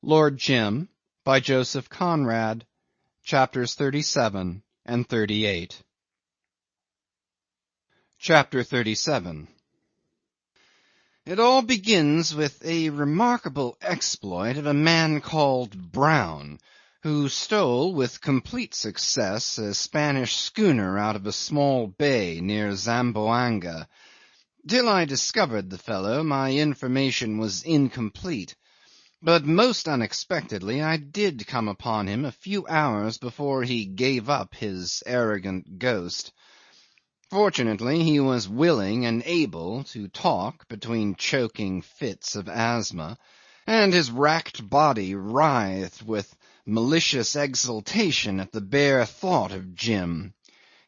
Lord Jim, by Joseph Conrad, chapters 37 and 38. Chapter 37. It all begins with a remarkable exploit of a man called Brown, who stole with complete success a Spanish schooner out of a small bay near Zamboanga. Till I discovered the fellow, my information was incomplete. But most unexpectedly I did come upon him a few hours before he gave up his arrogant ghost. Fortunately he was willing and able to talk between choking fits of asthma, and his racked body writhed with malicious exultation at the bare thought of Jim.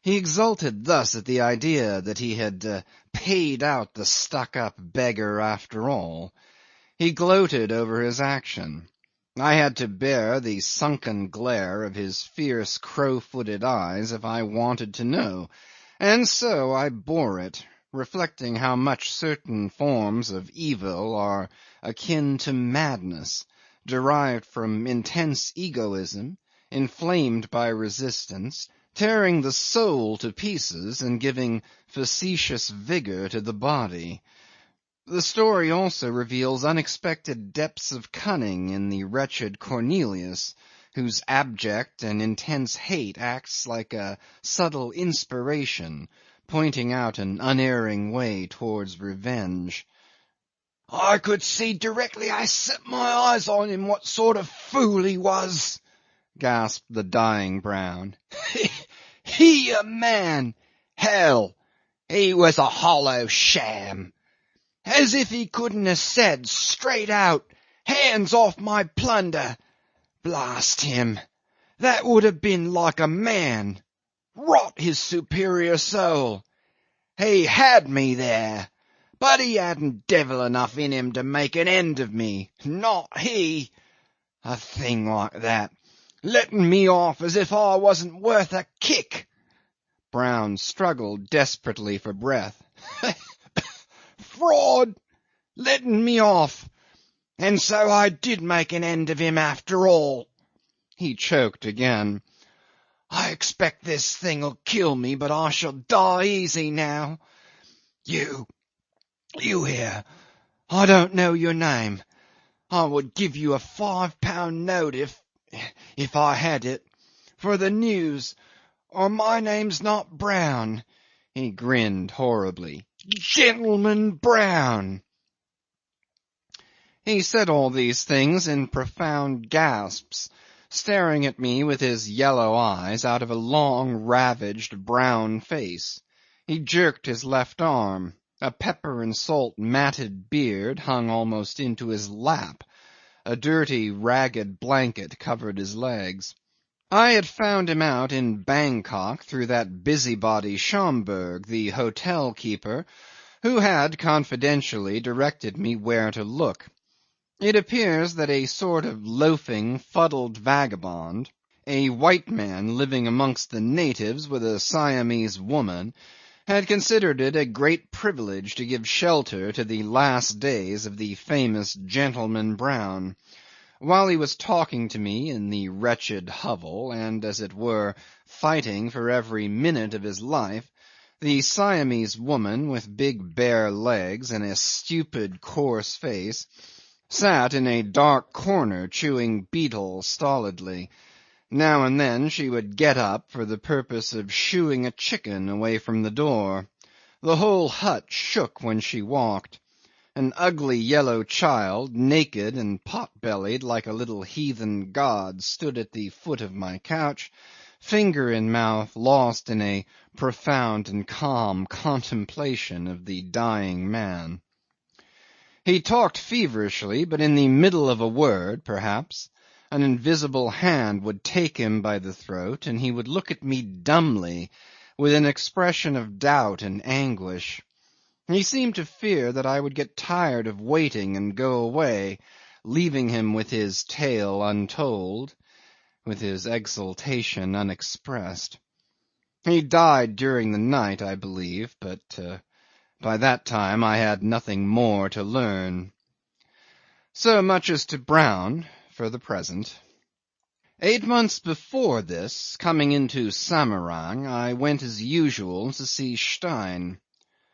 He exulted thus at the idea that he had paid out the stuck-up beggar after all. He gloated over his action. I had to bear the sunken glare of his fierce crow-footed eyes if I wanted to know, and so I bore it, reflecting how much certain forms of evil are akin to madness, derived from intense egoism, inflamed by resistance, tearing the soul to pieces and giving facetious vigour to the body. The story also reveals unexpected depths of cunning in the wretched Cornelius, whose abject and intense hate acts like a subtle inspiration, pointing out an unerring way towards revenge. "I could see directly I set my eyes on him what sort of fool he was," gasped the dying Brown. He a man! Hell! He was a hollow sham! As if he couldn't have said straight out, 'Hands off my plunder!' Blast him! That would have been like a man. Rot his superior soul! He had me there, but he hadn't devil enough in him to make an end of me. Not he! A thing like that, letting me off as if I wasn't worth a kick." Brown struggled desperately for breath. "Fraud! Letting me off! And so I did make an end of him after all." He choked again. "I expect this thing'll kill me, but I shall die easy now. You here, I don't know your name. I would give you a £5 note if I had it, for the news, or my name's not Brown." He grinned horribly. "Gentleman Brown." He said all these things in profound gasps, staring at me with his yellow eyes out of a long, ravaged, brown face. He jerked his left arm. A pepper and salt matted beard hung almost into his lap. A dirty, ragged blanket covered his legs. I had found him out in Bangkok through that busybody Schomberg, the hotel keeper, who had confidentially directed me where to look. It appears that a sort of loafing, fuddled vagabond, a white man living amongst the natives with a Siamese woman, had considered it a great privilege to give shelter to the last days of the famous Gentleman Brown. While he was talking to me in the wretched hovel, and, as it were, fighting for every minute of his life, the Siamese woman with big bare legs and a stupid coarse face sat in a dark corner chewing betel stolidly. Now and then she would get up for the purpose of shooing a chicken away from the door. The whole hut shook when she walked. An ugly yellow child, naked and pot-bellied like a little heathen god, stood at the foot of my couch, finger in mouth, lost in a profound and calm contemplation of the dying man. He talked feverishly, but in the middle of a word, perhaps, an invisible hand would take him by the throat, and he would look at me dumbly, with an expression of doubt and anguish. He seemed to fear that I would get tired of waiting and go away, leaving him with his tale untold, with his exultation unexpressed. He died during the night, I believe, but by that time I had nothing more to learn. So much as to Brown. for the present. 8 months before this, coming into Samarang, I went as usual to see Stein.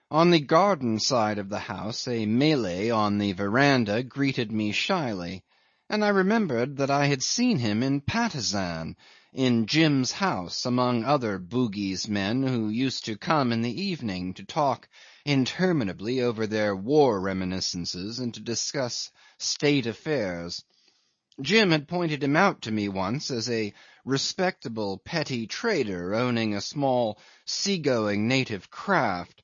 On the garden side of the house a Malay on the veranda greeted me shyly, and I remembered that I had seen him in Patusan, in Jim's house, among other Bugis men who used to come in the evening to talk interminably over their war reminiscences and to discuss state affairs. Jim had pointed him out to me once as a respectable petty trader owning a small sea-going native craft,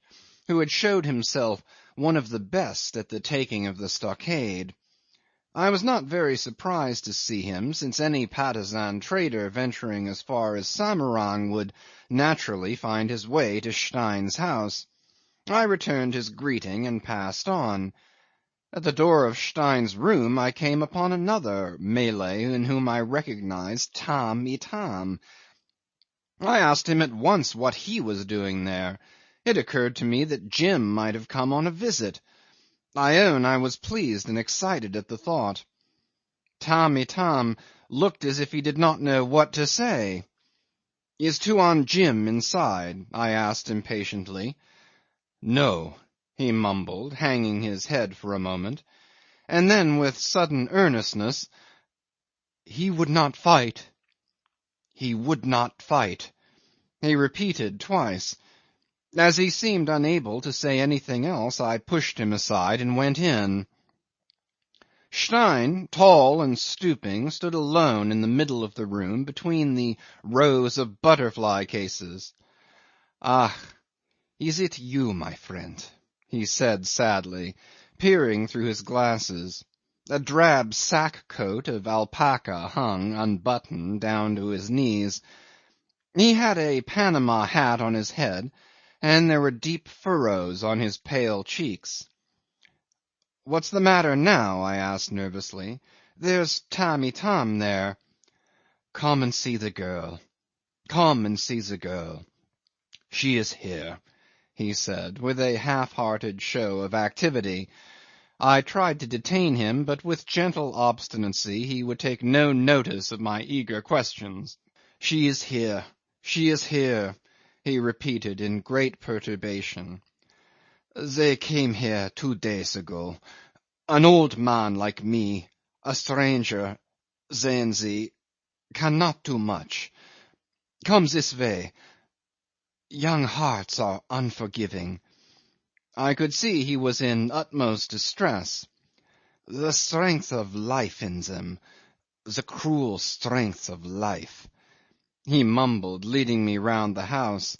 who had showed himself one of the best at the taking of the stockade. I was not very surprised to see him, since any Patusan trader venturing as far as Samarang would naturally find his way to Stein's house. I returned his greeting and passed on. At the door of Stein's room I came upon another Malay in whom I recognized Tamb' Itam. I asked him at once what he was doing there. It occurred to me that Jim might have come on a visit. I own I was pleased and excited at the thought. Tamb' Itam looked as if he did not know what to say. "Is Tuan Jim inside?" I asked impatiently. "No," he mumbled, hanging his head for a moment, and then with sudden earnestness, "He would not fight. He would not fight," he repeated twice. As he seemed unable to say anything else, I pushed him aside and went in. Stein, tall and stooping, stood alone in the middle of the room between the rows of butterfly cases. "Ah, is it you, my friend?" he said sadly, peering through his glasses. A drab sack coat of alpaca hung, unbuttoned, down to his knees. He had a Panama hat on his head, and there were deep furrows on his pale cheeks. "What's the matter now?" I asked nervously. "There's Tamb' Itam there." "Come and see the girl. Come and see the girl. She is here," he said, with a half-hearted show of activity. I tried to detain him, but with gentle obstinacy he would take no notice of my eager questions. "She is here. She is here," he repeated in great perturbation. "They came here 2 days ago. An old man like me, a stranger, they and thee, cannot do much. Come this way. Young hearts are unforgiving." I could see he was in utmost distress. "The strength of life in them, the cruel strength of life," he mumbled, leading me round the house.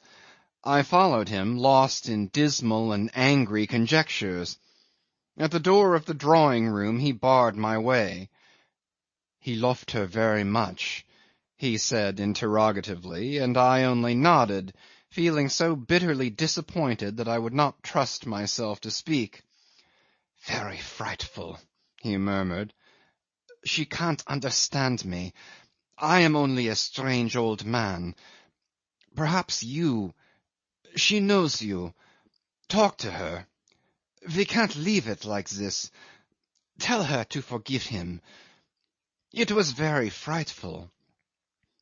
I followed him, lost in dismal and angry conjectures. At the door of the drawing-room he barred my way. "He loved her very much?" he said interrogatively, and I only nodded, feeling so bitterly disappointed that I would not trust myself to speak. "Very frightful," he murmured. "She can't understand me. I am only a strange old man. Perhaps you. She knows you. Talk to her. We can't leave it like this. Tell her to forgive him. It was very frightful."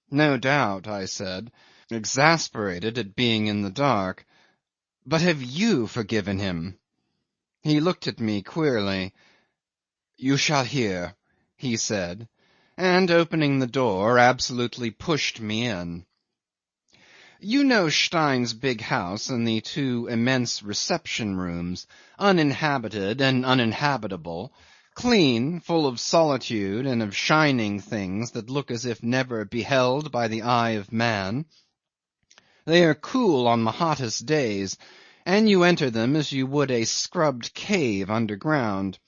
"No doubt," I said, exasperated at being in the dark. "But have you forgiven him?" He looked at me queerly. "You shall hear," he said, and opening the door absolutely pushed me in. You know Stein's big house and the 2 immense reception rooms, uninhabited and uninhabitable, clean, full of solitude and of shining things that look as if never beheld by the eye of man. They are cool on the hottest days, and you enter them as you would a scrubbed cave underground.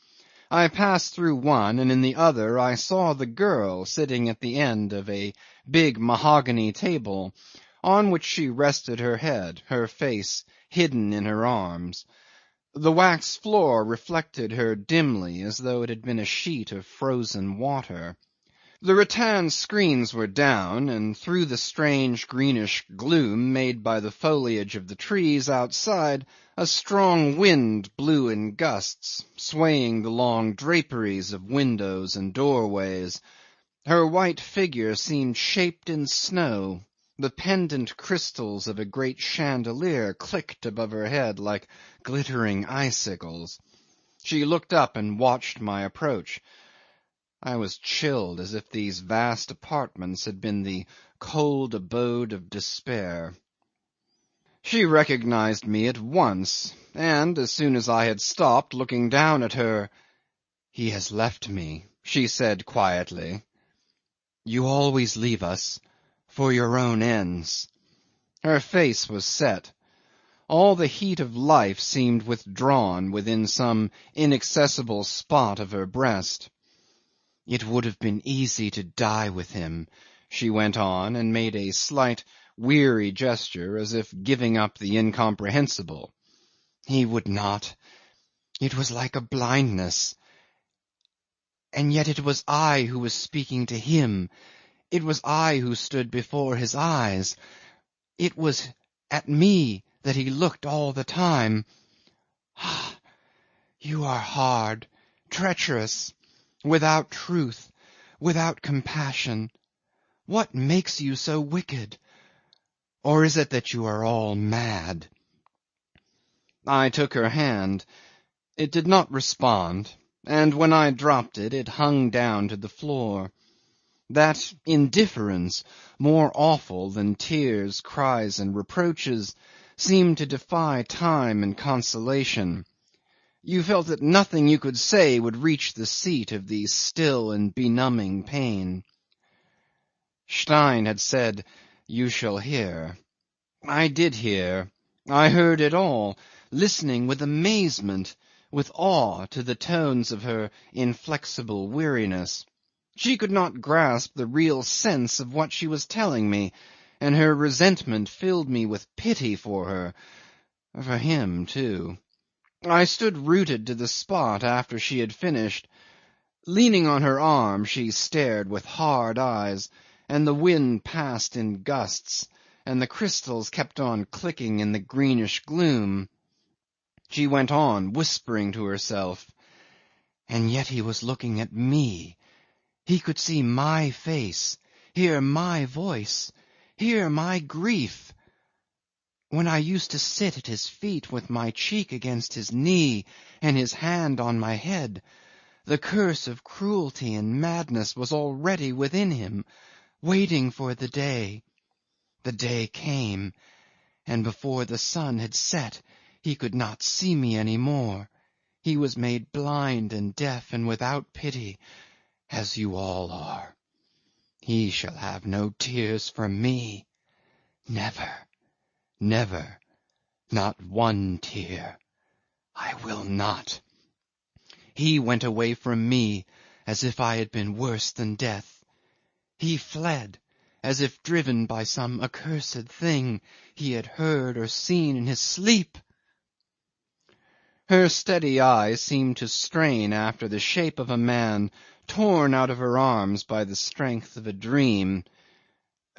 I passed through one, and in the other I saw the girl sitting at the end of a big mahogany table, on which she rested her head, her face hidden in her arms. The wax floor reflected her dimly as though it had been a sheet of frozen water. The rattan screens were down, and through the strange greenish gloom made by the foliage of the trees outside a strong wind blew in gusts, swaying the long draperies of windows and doorways. Her white figure seemed shaped in snow. The pendant crystals of a great chandelier clicked above her head like glittering icicles. She looked up and watched my approach. I was chilled as if these vast apartments had been the cold abode of despair. She recognized me at once, and, as soon as I had stopped looking down at her, "He has left me," she said quietly. "You always leave us for your own ends." Her face was set. All the heat of life seemed withdrawn within some inaccessible spot of her breast. "It would have been easy to die with him," she went on, and made a slight weary gesture as if giving up the incomprehensible. "He would not. It was like a blindness. And yet it was I who was speaking to him. It was I who stood before his eyes. It was at me that he looked all the time. Ah, you are hard, treacherous, without truth, without compassion. What makes you so wicked? Or is it that you are all mad?" I took her hand. It did not respond, and when I dropped it, it hung down to the floor. That indifference, more awful than tears, cries, and reproaches, seemed to defy time and consolation. You felt that nothing you could say would reach the seat of the still and benumbing pain. Stein had said, "You shall hear." I did hear. I heard it all, listening with amazement, with awe to the tones of her inflexible weariness. She could not grasp the real sense of what she was telling me, and her resentment filled me with pity for her, for him too. I stood rooted to the spot after she had finished. Leaning on her arm, she stared with hard eyes, and the wind passed in gusts, and the crystals kept on clicking in the greenish gloom. She went on, whispering to herself, "And yet he was looking at me. He could see my face, hear my voice, hear my grief. When I used to sit at his feet with my cheek against his knee and his hand on my head, the curse of cruelty and madness was already within him, waiting for the day. The day came, and before the sun had set he could not see me any more. He was made blind and deaf and without pity, as you all are. He shall have no tears from me. Never, never, not one tear. I will not. He went away from me as if I had been worse than death. He fled as if driven by some accursed thing he had heard or seen in his sleep." Her steady eyes seemed to strain after the shape of a man torn out of her arms by the strength of a dream.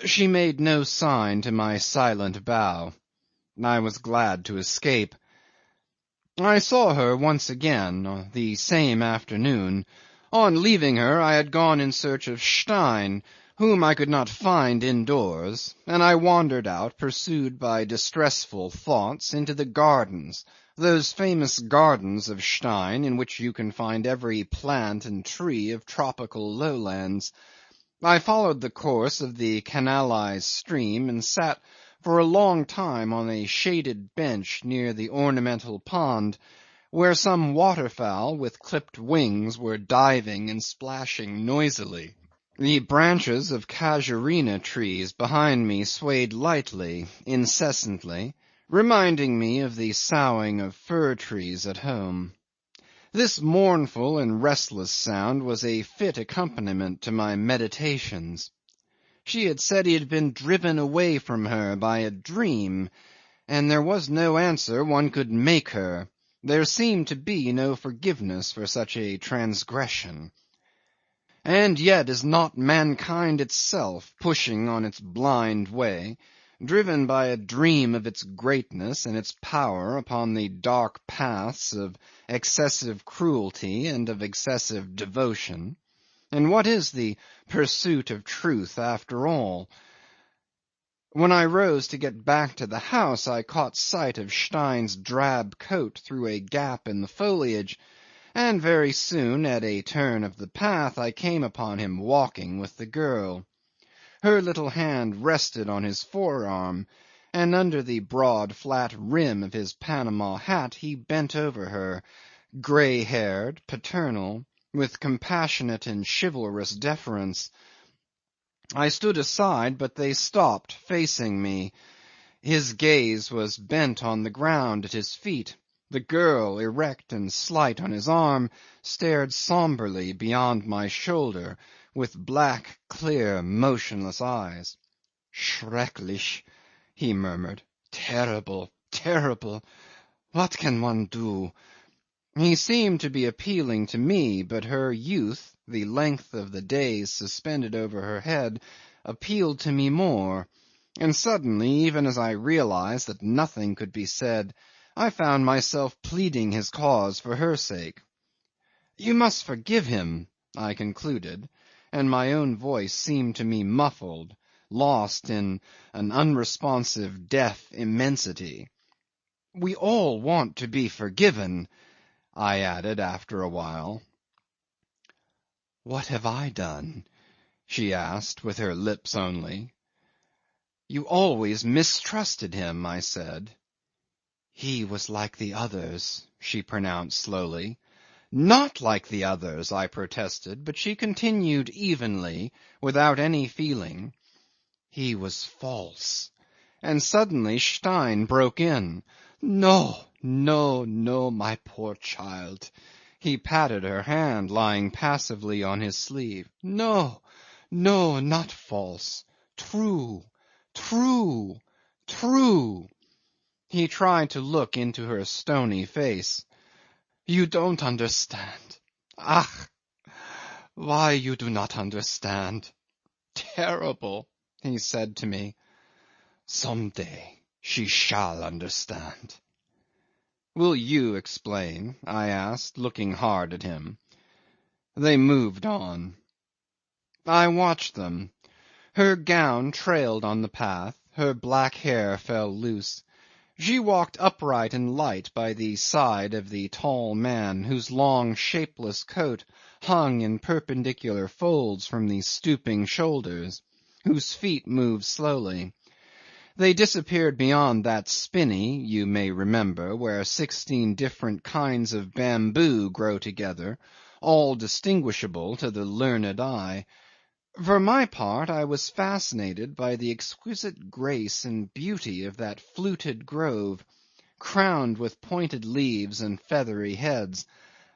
She made no sign to my silent bow. I was glad to escape. I saw her once again the same afternoon. On leaving her I had gone in search of Stein, whom I could not find indoors, and I wandered out, pursued by distressful thoughts, into the gardens, those famous gardens of Stein in which you can find every plant and tree of tropical lowlands. I followed the course of the canalized stream and sat for a long time on a shaded bench near the ornamental pond, where some waterfowl with clipped wings were diving and splashing noisily. The branches of casuarina trees behind me swayed lightly, incessantly, reminding me of the soughing of fir trees at home. This mournful and restless sound was a fit accompaniment to my meditations. She had said he had been driven away from her by a dream, and there was no answer one could make her. There seemed to be no forgiveness for such a transgression. And yet is not mankind itself pushing on its blind way, driven by a dream of its greatness and its power upon the dark paths of excessive cruelty and of excessive devotion? And what is the pursuit of truth after all? When I rose to get back to the house, I caught sight of Stein's drab coat through a gap in the foliage, and very soon, at a turn of the path, I came upon him walking with the girl. Her little hand rested on his forearm, and under the broad flat rim of his Panama hat he bent over her, grey-haired, paternal, with compassionate and chivalrous deference. I stood aside, but they stopped, facing me. His gaze was bent on the ground at his feet. The girl, erect and slight on his arm, stared sombrely beyond my shoulder, with black, clear, motionless eyes. "Schrecklich," he murmured. "Terrible, terrible. What can one do?" He seemed to be appealing to me, but her youth, the length of the days suspended over her head, appealed to me more, and suddenly, even as I realised that nothing could be said, I found myself pleading his cause for her sake. "You must forgive him," I concluded, and my own voice seemed to me muffled, lost in an unresponsive deaf immensity. "We all want to be forgiven," I added after a while. "What have I done?" she asked, with her lips only. "You always mistrusted him," I said. "He was like the others," she pronounced slowly. "Not like the others," I protested, but she continued evenly, without any feeling. "He was false." And suddenly Stein broke in. "No, no, no, my poor child." He patted her hand lying passively on his sleeve. "No, no, not false. True, true, true." He tried to look into her stony face. "You don't understand. Ach, why you do not understand. Terrible," he said to me. "Some day she shall understand." "Will you explain?" I asked, looking hard at him. They moved on. I watched them. Her gown trailed on the path, her black hair fell loose. She walked upright and light by the side of the tall man, whose long shapeless coat hung in perpendicular folds from the stooping shoulders, whose feet moved slowly. They disappeared beyond that spinney, you may remember, where 16 different kinds of bamboo grow together, all distinguishable to the learned eye. For my part, I was fascinated by the exquisite grace and beauty of that fluted grove, crowned with pointed leaves and feathery heads,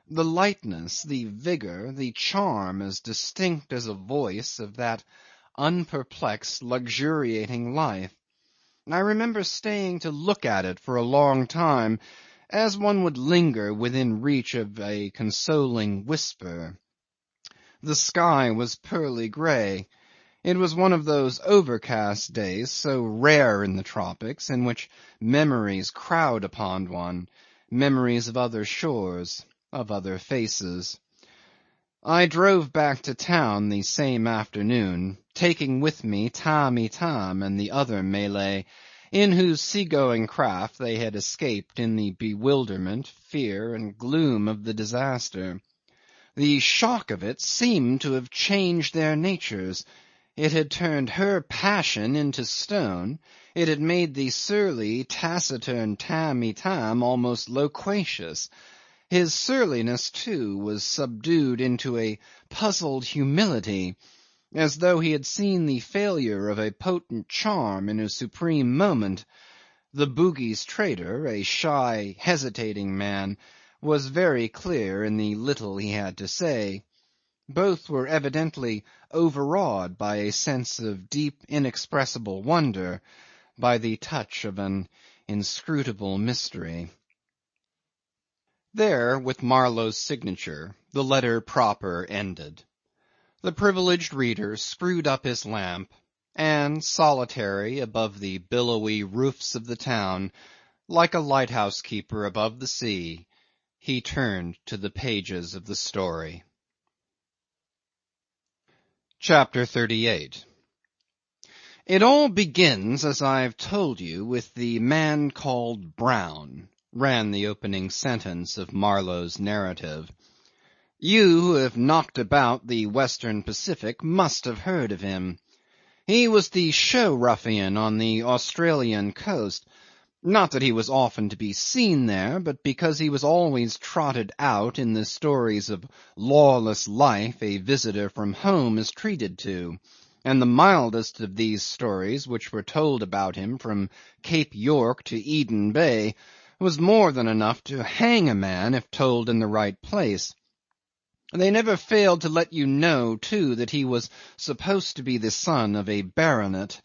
the lightness, the vigour, the charm as distinct as a voice of that unperplexed, luxuriating life. I remember staying to look at it for a long time, as one would linger within reach of a consoling whisper. The sky was pearly grey. It was one of those overcast days, so rare in the tropics, in which memories crowd upon one, memories of other shores, of other faces. I drove back to town the same afternoon, taking with me Tamb' Itam and the other Malay, in whose sea-going craft they had escaped in the bewilderment, fear, and gloom of the disaster. The shock of it seemed to have changed their natures. It had turned her passion into stone. It had made the surly, taciturn Tamb' Itam almost loquacious. His surliness, too, was subdued into a puzzled humility, as though he had seen the failure of a potent charm in a supreme moment. The Bugis trader, a shy, hesitating man, was very clear in the little he had to say. Both were evidently overawed by a sense of deep, inexpressible wonder, by the touch of an inscrutable mystery. There, with Marlow's signature, the letter proper ended. The privileged reader screwed up his lamp, and, solitary above the billowy roofs of the town, like a lighthouse keeper above the sea, he turned to the pages of the story. Chapter 38. It all begins, as I've told you, with the man called Brown, ran the opening sentence of Marlow's narrative. You who have knocked about the Western Pacific must have heard of him. He was the show ruffian on the Australian coast. Not that he was often to be seen there, but because he was always trotted out in the stories of lawless life a visitor from home is treated to, and the mildest of these stories which were told about him from Cape York to Eden Bay was more than enough to hang a man if told in the right place. They never failed to let you know, too, that he was supposed to be the son of a baronet.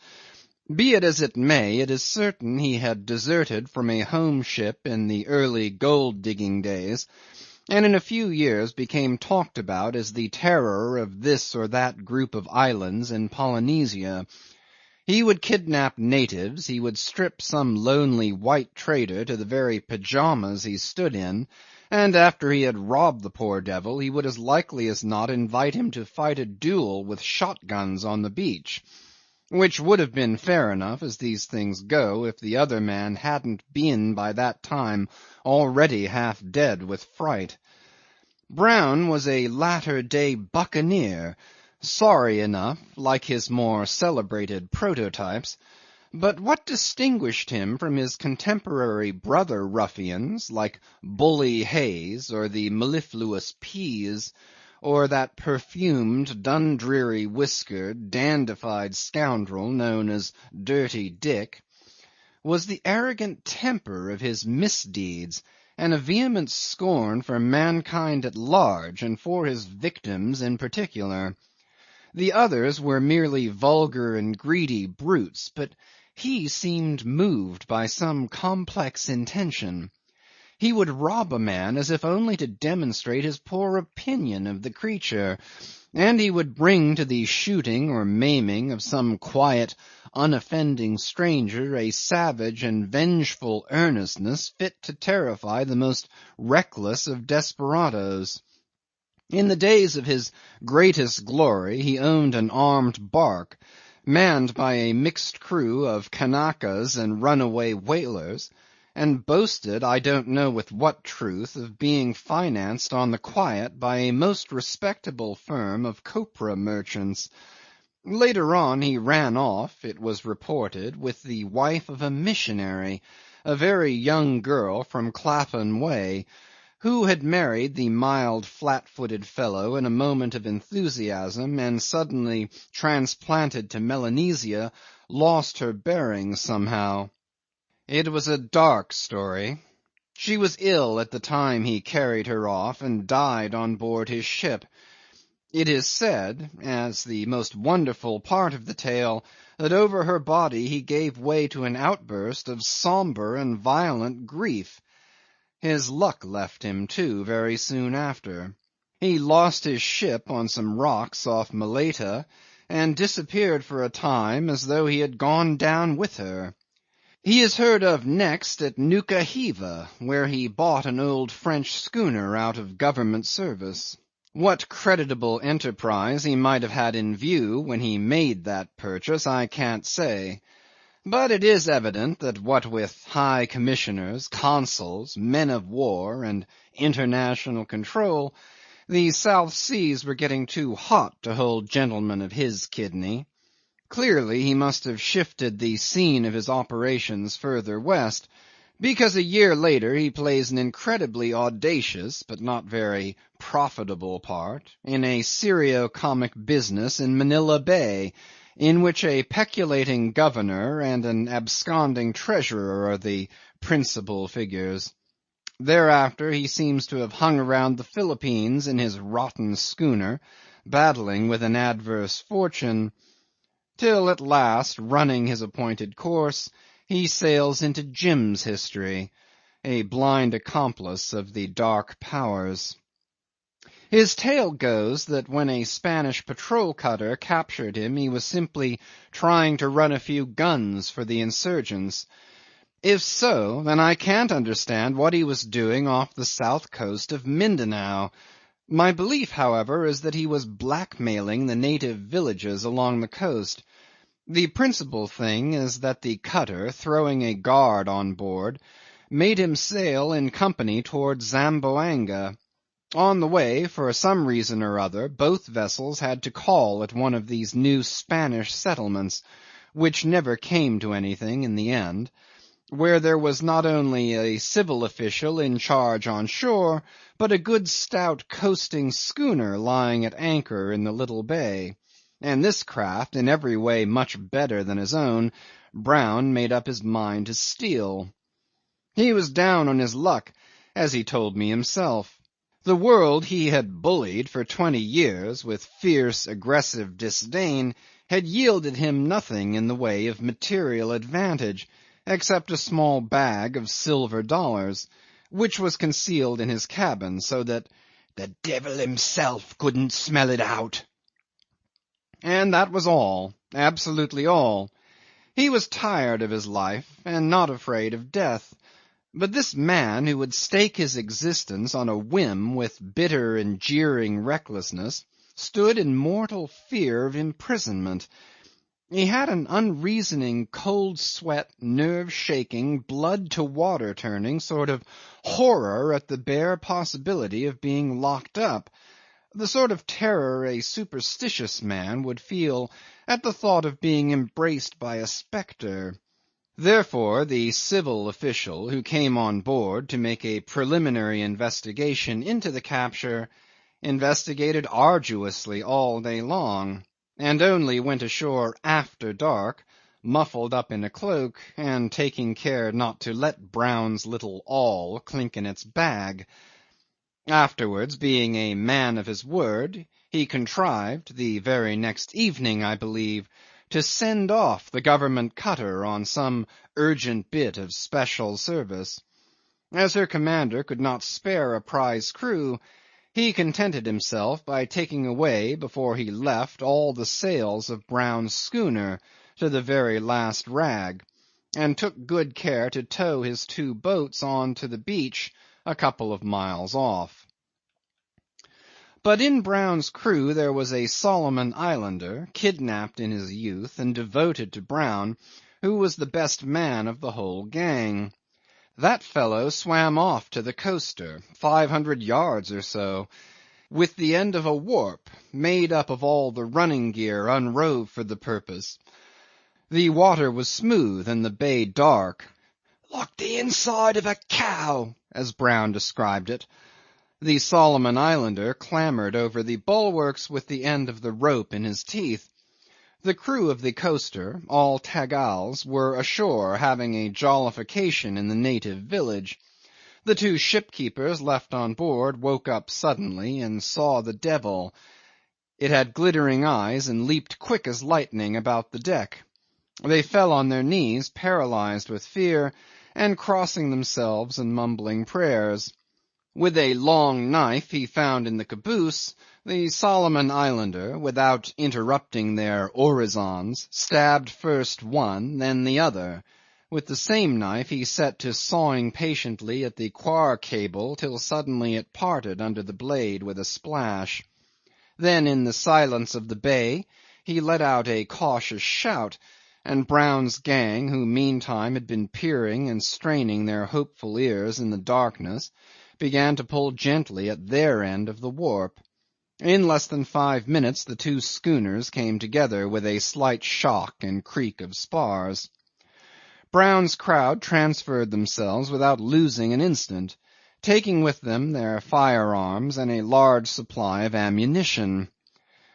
Be it as it may, it is certain he had deserted from a home ship in the early gold-digging days, and in a few years became talked about as the terror of this or that group of islands in Polynesia. He would kidnap natives, he would strip some lonely white trader to the very pyjamas he stood in, and after he had robbed the poor devil, he would as likely as not invite him to fight a duel with shotguns on the beach, which would have been fair enough as these things go if the other man hadn't been by that time already half dead with fright. Brown was a latter-day buccaneer, sorry enough, like his more celebrated prototypes, but what distinguished him from his contemporary brother ruffians, like Bully Hayes, or the mellifluous Pease, or that perfumed, Dundreary-whiskered, dandified scoundrel known as Dirty Dick, was the arrogant temper of his misdeeds, and a vehement scorn for mankind at large, and for his victims in particular. The others were merely vulgar and greedy brutes, but he seemed moved by some complex intention. He would rob a man as if only to demonstrate his poor opinion of the creature, and he would bring to the shooting or maiming of some quiet, unoffending stranger a savage and vengeful earnestness fit to terrify the most reckless of desperadoes. In the days of his greatest glory he owned an armed bark, manned by a mixed crew of Kanakas and runaway whalers, and boasted, I don't know with what truth, of being financed on the quiet by a most respectable firm of copra merchants. Later on he ran off, it was reported, with the wife of a missionary, a very young girl from Clapham Way, who had married the mild flat-footed fellow in a moment of enthusiasm, and suddenly transplanted to Melanesia, lost her bearings somehow. It was a dark story. She was ill at the time he carried her off, and died on board his ship. It is said, as the most wonderful part of the tale, that over her body he gave way to an outburst of sombre and violent grief. His luck left him, too, very soon after. He lost his ship on some rocks off Malaita, and disappeared for a time as though he had gone down with her. He is heard of next at Nuka Hiva, where he bought an old French schooner out of government service. What creditable enterprise he might have had in view when he made that purchase I can't say. But it is evident that what with high commissioners, consuls, men of war, and international control, the South Seas were getting too hot to hold gentlemen of his kidney. Clearly he must have shifted the scene of his operations further west, because a year later he plays an incredibly audacious but not very profitable part in a serio-comic business in Manila Bay, in which a peculating governor and an absconding treasurer are the principal figures. Thereafter he seems to have hung around the Philippines in his rotten schooner, battling with an adverse fortune, till at last, running his appointed course, he sails into Jim's history, a blind accomplice of the dark powers. His tale goes that when a Spanish patrol cutter captured him he was simply trying to run a few guns for the insurgents. If so, then I can't understand what he was doing off the south coast of Mindanao. My belief, however, is that he was blackmailing the native villages along the coast. The principal thing is that the cutter, throwing a guard on board, made him sail in company towards Zamboanga. On the way, for some reason or other, both vessels had to call at one of these new Spanish settlements, which never came to anything in the end, where there was not only a civil official in charge on shore, but a good stout coasting schooner lying at anchor in the little bay. And this craft, in every way much better than his own, Brown made up his mind to steal. He was down on his luck, as he told me himself. The world he had bullied for 20 years with fierce, aggressive disdain had yielded him nothing in the way of material advantage, except a small bag of silver dollars, which was concealed in his cabin so that the devil himself couldn't smell it out. And that was all, absolutely all. He was tired of his life and not afraid of death. But this man who would stake his existence on a whim with bitter and jeering recklessness stood in mortal fear of imprisonment. He had an unreasoning, cold-sweat, nerve-shaking, blood-to-water turning sort of horror at the bare possibility of being locked up, the sort of terror a superstitious man would feel at the thought of being embraced by a spectre. Therefore the civil official who came on board to make a preliminary investigation into the capture investigated arduously all day long, and only went ashore after dark, muffled up in a cloak, and taking care not to let Brown's little awl clink in its bag. Afterwards, being a man of his word, he contrived, the very next evening, I believe, to send off the government cutter on some urgent bit of special service. As her commander could not spare a prize crew, he contented himself by taking away before he left all the sails of Brown's schooner to the very last rag, and took good care to tow his 2 boats on to the beach a couple of miles off. But in Brown's crew there was a Solomon Islander, kidnapped in his youth and devoted to Brown, who was the best man of the whole gang. That fellow swam off to the coaster, 500 yards or so, with the end of a warp, made up of all the running gear unrove for the purpose. The water was smooth and the bay dark, "like the inside of a cow," as Brown described it. The Solomon Islander clambered over the bulwarks with the end of the rope in his teeth. The crew of the coaster, all Tagals, were ashore having a jollification in the native village. The 2 shipkeepers left on board woke up suddenly and saw the devil. It had glittering eyes and leaped quick as lightning about the deck. They fell on their knees, paralysed with fear, and crossing themselves and mumbling prayers. With a long knife he found in the caboose, the Solomon Islander, without interrupting their orisons, stabbed first one, then the other. With the same knife he set to sawing patiently at the quar cable till suddenly it parted under the blade with a splash. Then in the silence of the bay he let out a cautious shout, and Brown's gang, who meantime had been peering and straining their hopeful ears in the darkness, began to pull gently at their end of the warp. In less than 5 minutes the 2 schooners came together with a slight shock and creak of spars. Brown's crowd transferred themselves without losing an instant, taking with them their firearms and a large supply of ammunition.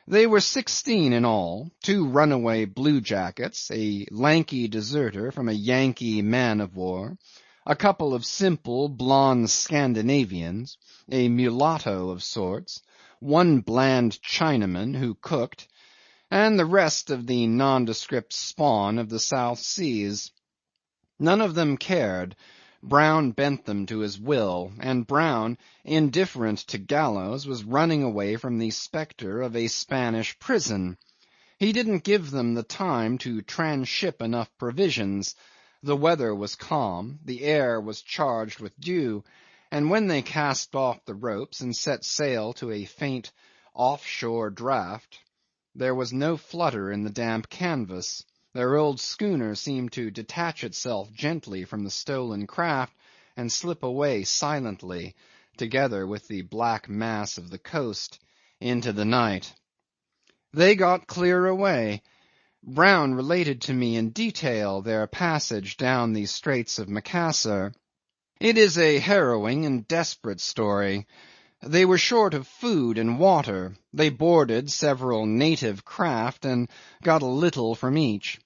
They were 16 in all, 2 runaway bluejackets, a lanky deserter from a Yankee man-of-war, a couple of simple blonde Scandinavians, a mulatto of sorts, 1 bland Chinaman who cooked, and the rest of the nondescript spawn of the South Seas. None of them cared, Brown bent them to his will, and Brown, indifferent to gallows, was running away from the spectre of a Spanish prison. He didn't give them the time to tranship enough provisions. The weather was calm, the air was charged with dew, and when they cast off the ropes and set sail to a faint off-shore draught, there was no flutter in the damp canvas. Their old schooner seemed to detach itself gently from the stolen craft and slip away silently, together with the black mass of the coast, into the night. They got clear away. Brown related to me in detail their passage down the Straits of Macassar. It is a harrowing and desperate story. They were short of food and water. They boarded several native craft and got a little from each.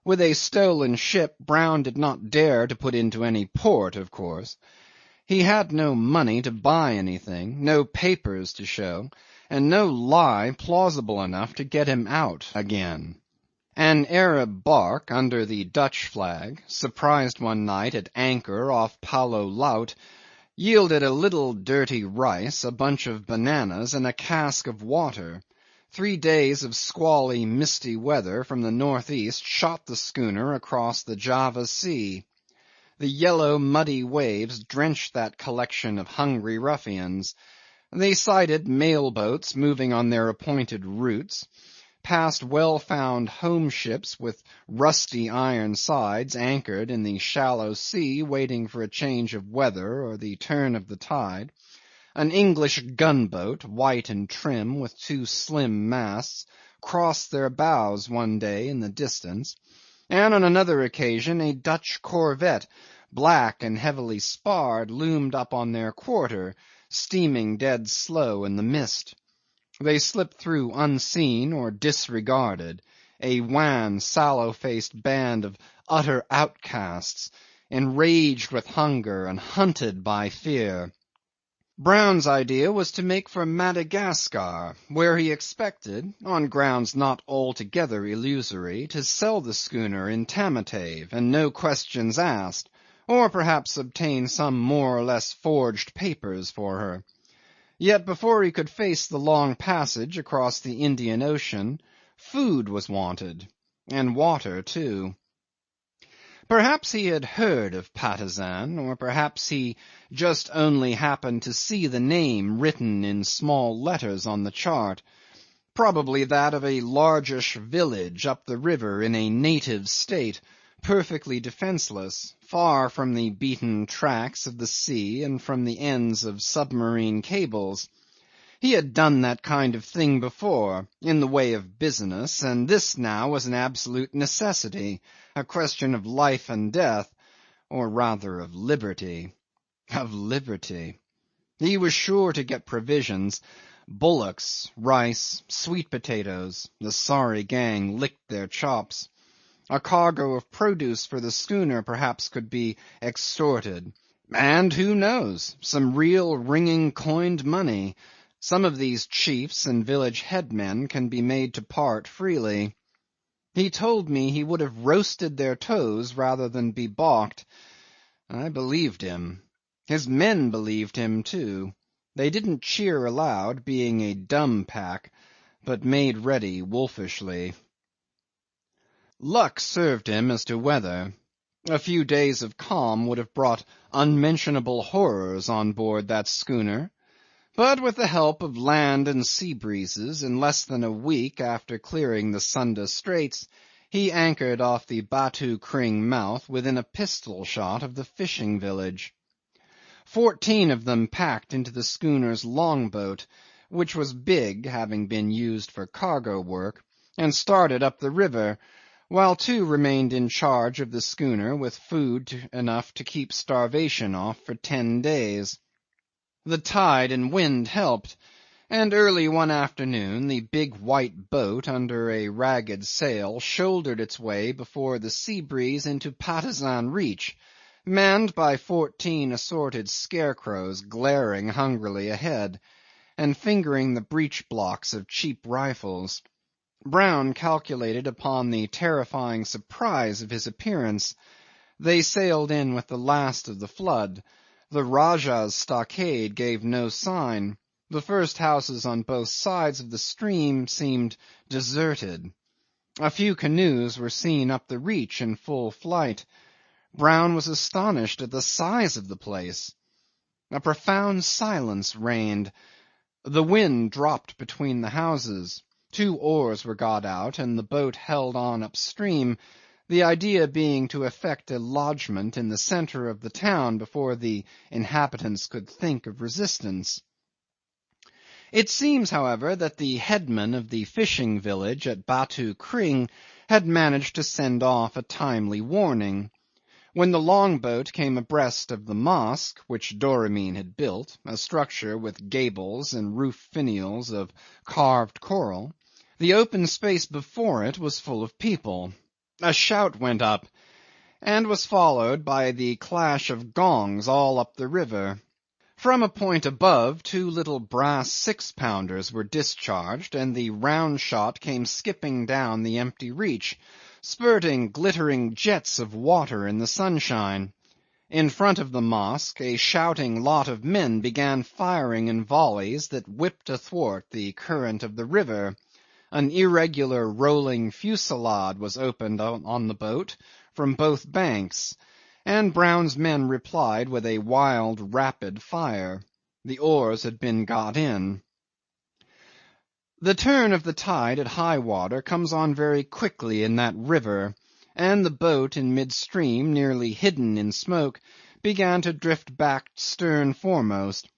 With a stolen ship, Brown did not dare to put into any port, of course. He had no money to buy anything, no papers to show, and no lie plausible enough to get him out again. An Arab barque under the Dutch flag, surprised one night at anchor off Palo Laut, yielded a little dirty rice, a bunch of bananas, and a cask of water. 3 days of squally, misty weather from the northeast shot the schooner across the Java Sea. The yellow, muddy waves drenched that collection of hungry ruffians. They sighted mail boats moving on their appointed routes, passed well-found home ships with rusty iron sides anchored in the shallow sea waiting for a change of weather or the turn of the tide. An English gunboat, white and trim, with 2 slim masts, crossed their bows one day in the distance, and on another occasion a Dutch corvette, black and heavily sparred, loomed up on their quarter, steaming dead slow in the mist. They slipped through unseen or disregarded, a wan, sallow-faced band of utter outcasts, enraged with hunger and hunted by fear. Brown's idea was to make for Madagascar, where he expected, on grounds not altogether illusory, to sell the schooner in Tamatave, and no questions asked, or perhaps obtain some more or less forged papers for her. Yet before he could face the long passage across the Indian Ocean, food was wanted, and water too. Perhaps he had heard of Patusan, or perhaps he just only happened to see the name written in small letters on the chart, probably that of a largish village up the river in a native state, perfectly defenceless, far from the beaten tracks of the sea and from the ends of submarine cables. He had done that kind of thing before, in the way of business, and this now was an absolute necessity, a question of life and death, or rather of liberty. Of liberty. He was sure to get provisions, bullocks, rice, sweet potatoes. The sorry gang licked their chops. A cargo of produce for the schooner perhaps could be extorted. And who knows, some real ringing coined money. Some of these chiefs and village headmen can be made to part freely. He told me he would have roasted their toes rather than be balked. I believed him. His men believed him too. They didn't cheer aloud, being a dumb pack, but made ready wolfishly. Luck served him as to weather. A few days of calm would have brought unmentionable horrors on board that schooner. But with the help of land and sea breezes, in less than a week after clearing the Sunda Straits, he anchored off the Batu Kring mouth within a pistol shot of the fishing village. 14 of them packed into the schooner's longboat, which was big, having been used for cargo work, and started up the river, while 2 remained in charge of the schooner with food enough to keep starvation off for 10 days. The tide and wind helped, and early one afternoon the big white boat under a ragged sail shouldered its way before the sea breeze into Patusan Reach, manned by 14 assorted scarecrows glaring hungrily ahead, and fingering the breech blocks of cheap rifles. Brown calculated upon the terrifying surprise of his appearance. They sailed in with the last of the flood. The Rajah's stockade gave no sign. The first houses on both sides of the stream seemed deserted. A few canoes were seen up the reach in full flight. Brown was astonished at the size of the place. A profound silence reigned. The wind dropped between the houses. 2 oars were got out, and the boat held on upstream, the idea being to effect a lodgment in the centre of the town before the inhabitants could think of resistance. It seems, however, that the headman of the fishing village at Batu Kring had managed to send off a timely warning. When the longboat came abreast of the mosque, which Doramin had built, a structure with gables and roof finials of carved coral, the open space before it was full of people. A shout went up, and was followed by the clash of gongs all up the river. From a point above, 2 little brass 6-pounders were discharged, and the round shot came skipping down the empty reach, spurting glittering jets of water in the sunshine. In front of the mosque a shouting lot of men began firing in volleys that whipped athwart the current of the river. An irregular rolling fusillade was opened on the boat from both banks, and Brown's men replied with a wild, rapid fire. The oars had been got in. The turn of the tide at high water comes on very quickly in that river, and the boat in midstream, nearly hidden in smoke, began to drift back stern foremost.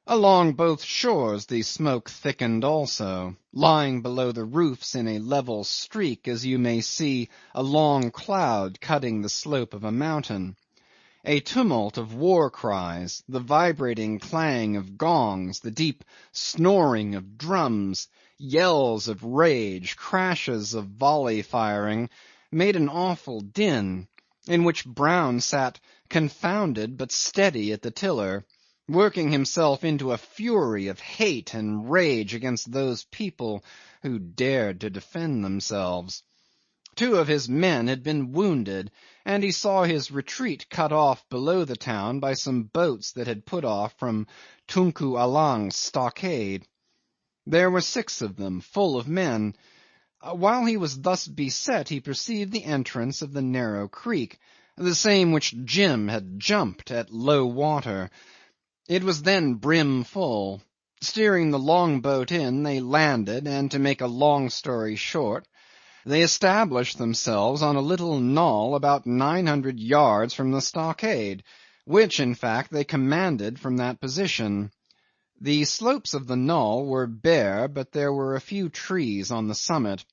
Along both shores the smoke thickened also, lying below the roofs in a level streak as you may see a long cloud cutting the slope of a mountain. A tumult of war cries, the vibrating clang of gongs, the deep snoring of drums, yells of rage, crashes of volley firing, made an awful din, in which Brown sat confounded but steady at the tiller, working himself into a fury of hate and rage against those people who dared to defend themselves. 2 of his men had been wounded, and he saw his retreat cut off below the town by some boats that had put off from Tunku Allang's stockade. There were 6 of them, full of men. While he was thus beset he perceived the entrance of the narrow creek, the same which Jim had jumped at low water. It was then brim full. Steering the longboat in, they landed, and to make a long story short, they established themselves on a little knoll about 900 yards from the stockade, which, in fact, they commanded from that position. The slopes of the knoll were bare, but there were a few trees on the summit.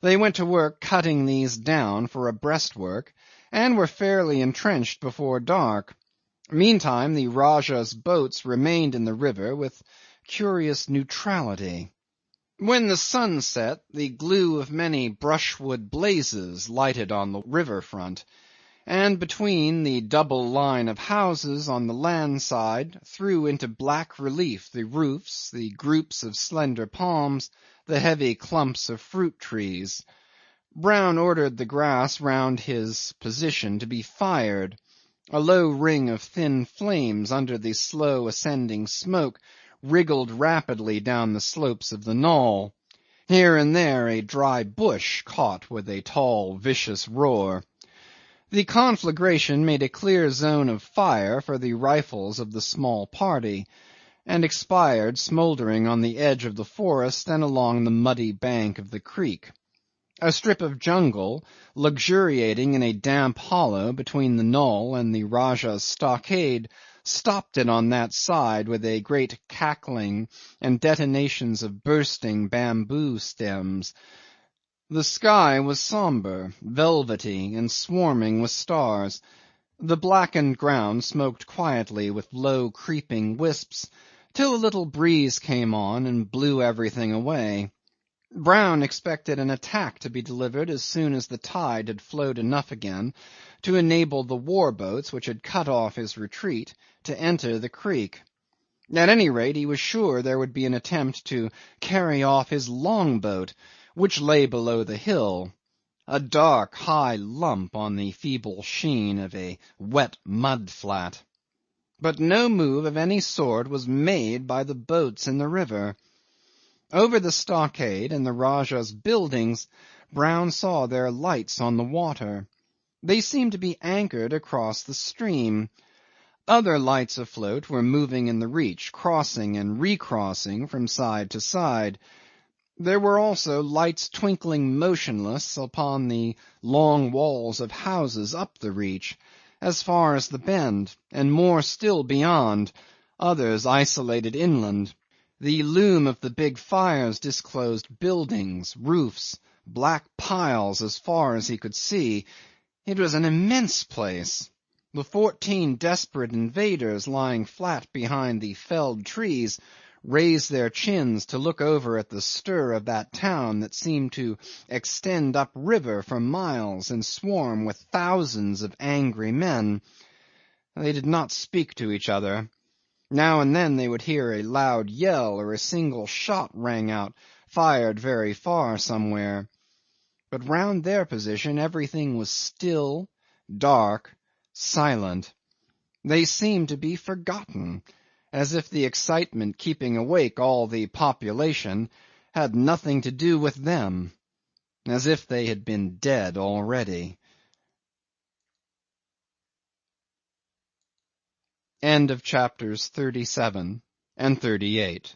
They went to work cutting these down for a breastwork, and were fairly entrenched before dark. Meantime the Rajah's boats remained in the river with curious neutrality. When the sun set, the glue of many brushwood blazes lighted on the river front, and between the double line of houses on the land side threw into black relief the roofs, the groups of slender palms, the heavy clumps of fruit trees. Brown ordered the grass round his position to be fired. A low ring of thin flames under the slow ascending smoke wriggled rapidly down the slopes of the knoll. Here and there a dry bush caught with a tall, vicious roar. The conflagration made a clear zone of fire for the rifles of the small party, and expired smouldering on the edge of the forest and along the muddy bank of the creek. A strip of jungle, luxuriating in a damp hollow between the knoll and the Rajah's stockade, stopped it on that side with a great cackling and detonations of bursting bamboo stems. The sky was sombre, velvety, and swarming with stars. The blackened ground smoked quietly with low creeping wisps, till a little breeze came on and blew everything away. Brown expected an attack to be delivered as soon as the tide had flowed enough again to enable the war boats which had cut off his retreat to enter the creek. At any rate he was sure there would be an attempt to carry off his longboat, which lay below the hill. a dark, high lump on the feeble sheen of a wet mud flat. But no move of any sort was made by the boats in the river. Over the stockade and the Rajah's buildings Brown saw their lights on the water. They seemed to be anchored across the stream. Other lights afloat were moving in the reach, crossing and recrossing from side to side. There were also lights twinkling motionless upon the long walls of houses up the reach, as far as the bend, and more still beyond, others isolated inland. The loom of the big fires disclosed buildings, roofs, black piles as far as he could see. It was an immense place. The 14 desperate invaders lying flat behind the felled trees raised their chins to look over at the stir of that town that seemed to extend up river for miles and swarm with thousands of angry men. They did not speak to each other. Now and then they would hear a loud yell or a single shot rang out, fired very far somewhere. But round their position everything was still, dark, silent. They seemed to be forgotten, as if the excitement keeping awake all the population had nothing to do with them, as if they had been dead already. End of chapters 37 and 38.